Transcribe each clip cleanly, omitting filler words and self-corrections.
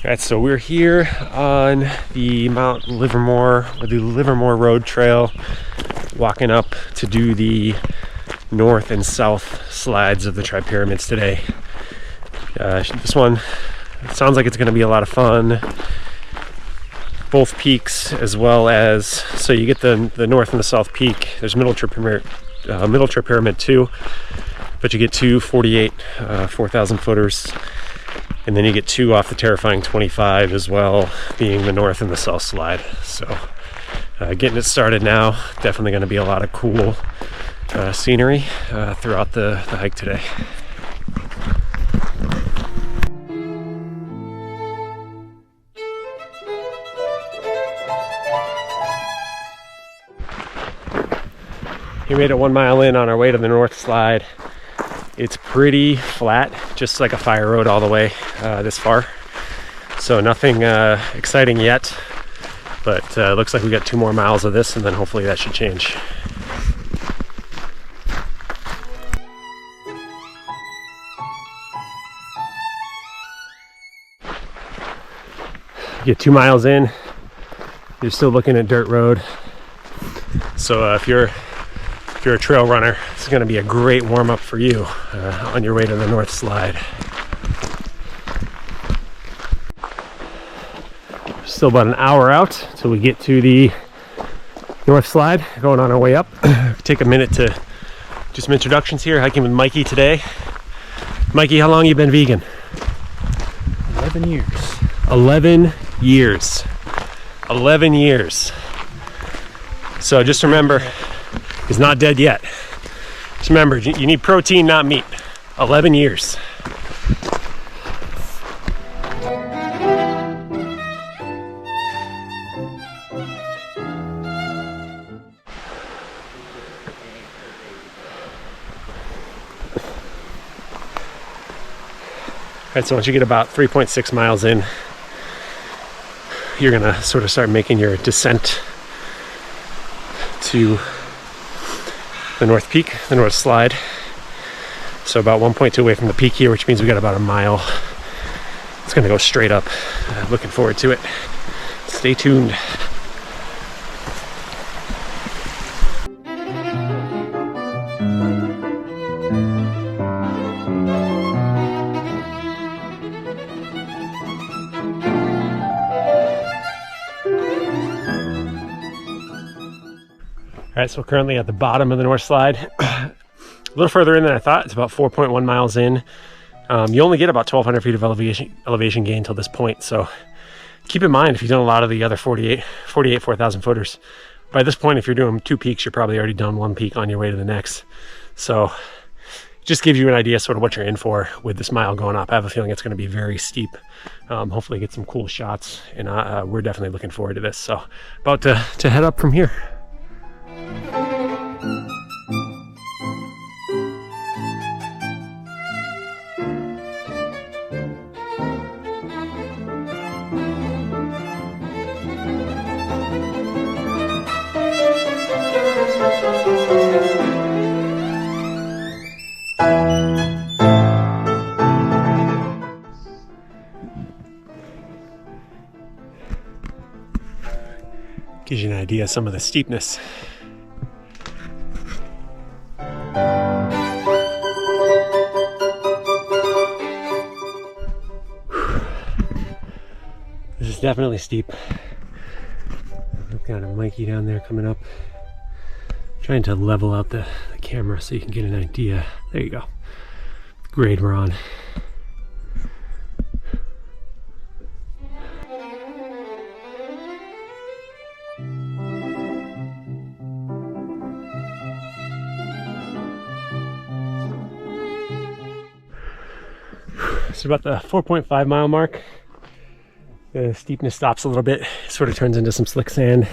Alright, so we're here on the Mount Livermore, or the Livermore Road Trail, walking up to do the north and south slides of the Tripyramids today. This one sounds like it's going to be a lot of fun. Both peaks, as well as, so you get the north and the south peak. There's middle Tripyramid too, but you get two 48 4,000 footers. And then you get two off the Terrifying 25 as well, being the north and the south slide. So getting it started now. Definitely going to be a lot of cool scenery throughout the hike today. We made it 1 mile in on our way to the north slide. It's pretty flat, just like a fire road all the way this far. So nothing exciting yet, but looks like we got 2 more miles of this, and then hopefully that should change. You get 2 miles in, you're still looking at dirt road. So if you're a trail runner, it's going to be a great warm-up for you on your way to the north slide. Still about an hour out till we get to the north slide, going on our way up. Take a minute to do some introductions here. Hiking with Mikey today. Mikey, how long you been vegan? 11 years. 11 years. 11 years. So just remember, he's not dead yet. Just remember, you need protein, not meat. 11 years. Alright, so once you get about 3.6 miles in, you're gonna sort of start making your descent to the north peak, the north slide. So about 1.2 away from the peak here, which means we got about a mile. It's gonna go straight up. Looking forward to it. Stay tuned. All right, so we're currently at the bottom of the north slide. A little further in than I thought. It's about 4.1 miles in. You only get about 1,200 feet of elevation gain till this point. So keep in mind, if you've done a lot of the other 48 4,000 footers, by this point, if you're doing 2 peaks, you're probably already done 1 peak on your way to the next. So just gives you an idea sort of what you're in for with this mile going up. I have a feeling it's going to be very steep. Hopefully get some cool shots, and we're definitely looking forward to this. So about to head up from here. Gives you an idea of some of the steepness. This is definitely steep. Look down at Mikey down there coming up. Trying to level out the camera so you can get an idea. There you go. The grade we're on. So about the 4.5 mile mark, the steepness stops a little bit, sort of turns into some slick sand.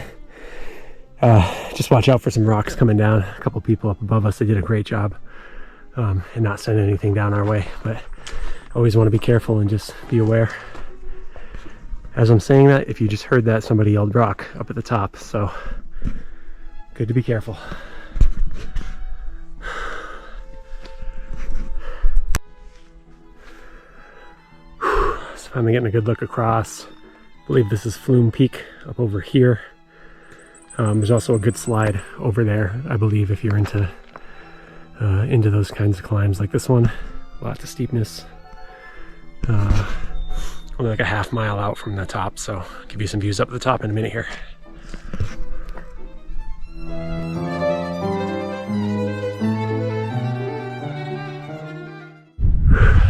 Just watch out for some rocks coming down. A couple people up above us, they did a great job and not sending anything down our way, but always want to be careful and just be aware. As I'm saying that, if you just heard that, somebody yelled rock up at the top, so good to be careful. Finally getting a good look across. I believe this is Flume Peak up over here. There's also a good slide over there, I believe, if you're into those kinds of climbs like this one. Lots of steepness. Only like a half mile out from the top, so I'll give you some views up at the top in a minute here.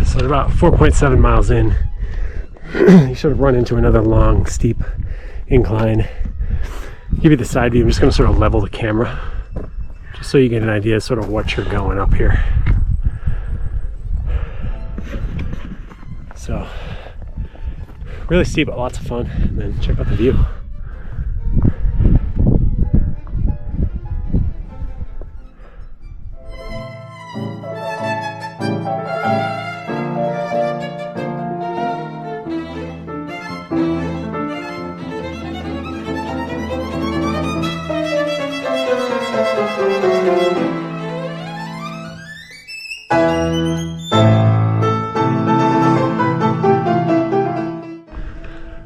So at about 4.7 miles in, you sort of run into another long, steep incline. Give you the side view. I'm just going to sort of level the camera just so you get an idea of sort of what you're going up here. So really steep, but lots of fun. And then check out the view.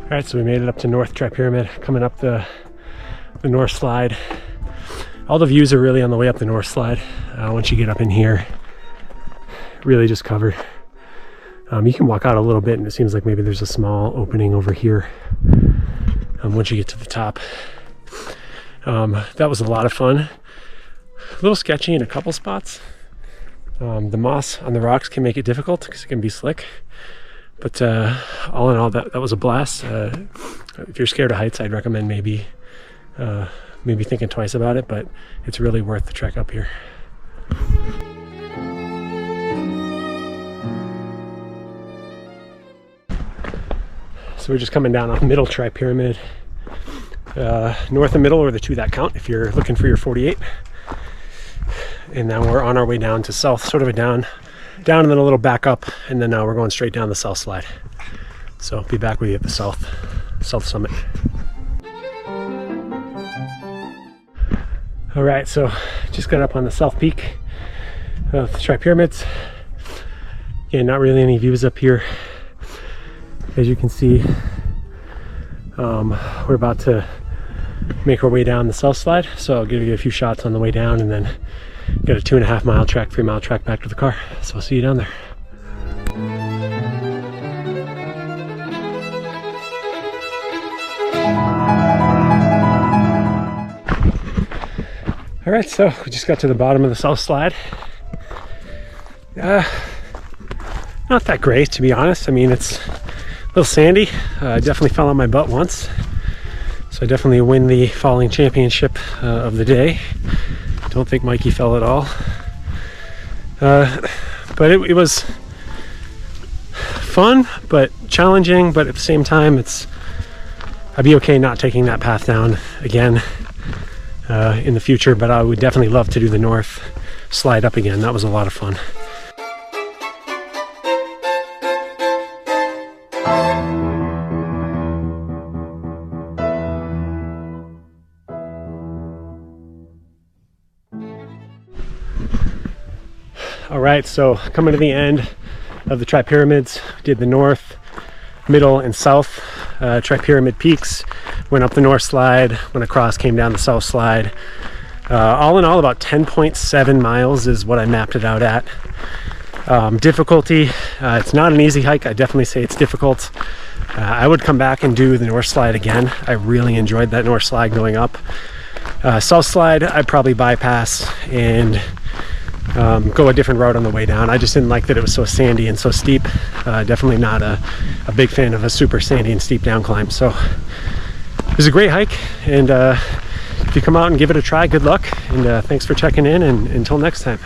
Alright, so we made it up to North Tripyramid, coming up the North Slide. All the views are really on the way up the North Slide. Once you get up in here, really just covered. You can walk out a little bit and it seems like maybe there's a small opening over here once you get to the top. That was a lot of fun. A little sketchy in a couple spots. The moss on the rocks can make it difficult because it can be slick. But all in all, that was a blast. If you're scared of heights, I'd recommend maybe thinking twice about it, but it's really worth the trek up here. So we're just coming down off Middle Tripyramid. North and Middle are the two that count if you're looking for your 48. And now we're on our way down to South, sort of a down and then a little back up, and then now we're going straight down the South Slide. So I'll be back with you at the South Summit. All right, so just got up on the South Peak of the Tripyramids. Again, not really any views up here. As you can see, we're about to make our way down the South Slide, so I'll give you a few shots on the way down and then got a 2.5 mile trek, 3 mile trek back to the car. So I'll see you down there. All right, so we just got to the bottom of the South Slide. Not that great, to be honest. I mean, it's a little sandy. I definitely fell on my butt once. So I definitely win the falling championship of the day. Don't think Mikey fell at all. But it was fun, but challenging, but at the same time, I'd be okay not taking that path down again in the future, but I would definitely love to do the North Slide up again. That was a lot of fun. All right, so coming to the end of the Tripyramids, did the North, Middle, and South Tripyramid peaks, went up the North Slide, went across, came down the South Slide. All in all, about 10.7 miles is what I mapped it out at. Difficulty, it's not an easy hike. I definitely say it's difficult. I would come back and do the North Slide again. I really enjoyed that North Slide going up. South Slide, I'd probably bypass and go a different route on the way down. I just didn't like that it was so sandy and so steep. Definitely not a big fan of a super sandy and steep down climb. So it was a great hike, and if you come out and give it a try, good luck, and thanks for checking in, and until next time.